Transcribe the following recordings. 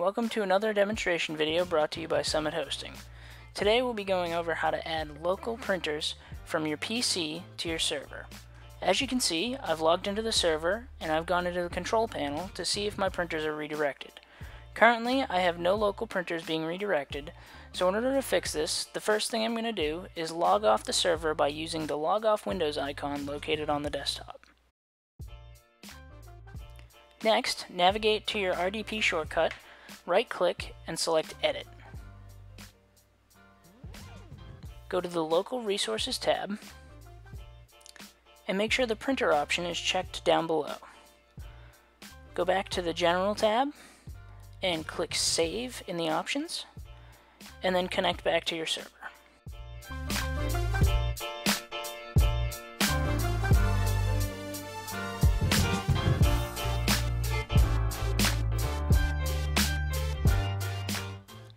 welcome to another demonstration video brought to you by Summit Hosting. Today we'll be going over how to add local printers from your PC to your server. As you can see, I've logged into the server and I've gone into the control panel to see if my printers are redirected. Currently, I have no local printers being redirected, so in order to fix this, the first thing I'm going to do is log off the server by using the Log Off Windows icon located on the desktop. Next, navigate to your RDP shortcut, right-click, and select Edit. Go to the Local Resources tab, and make sure the printer option is checked down below. Go back to the General tab, and click Save in the options, and then connect back to your server.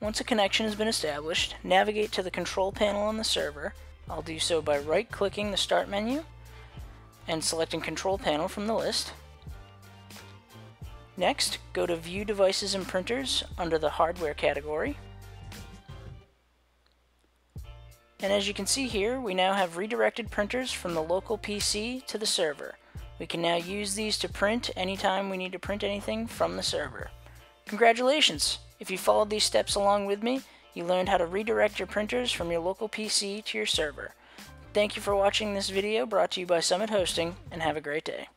Once a connection has been established, navigate to the control panel on the server. I'll do so by right-clicking the Start menu and selecting Control Panel from the list. Next, go to View Devices and Printers under the Hardware category. And as you can see here, we now have redirected printers from the local PC to the server. We can now use these to print anytime we need to print anything from the server. Congratulations! If you followed these steps along with me, you learned how to redirect your printers from your local PC to your server. Thank you for watching this video brought to you by Summit Hosting, and have a great day.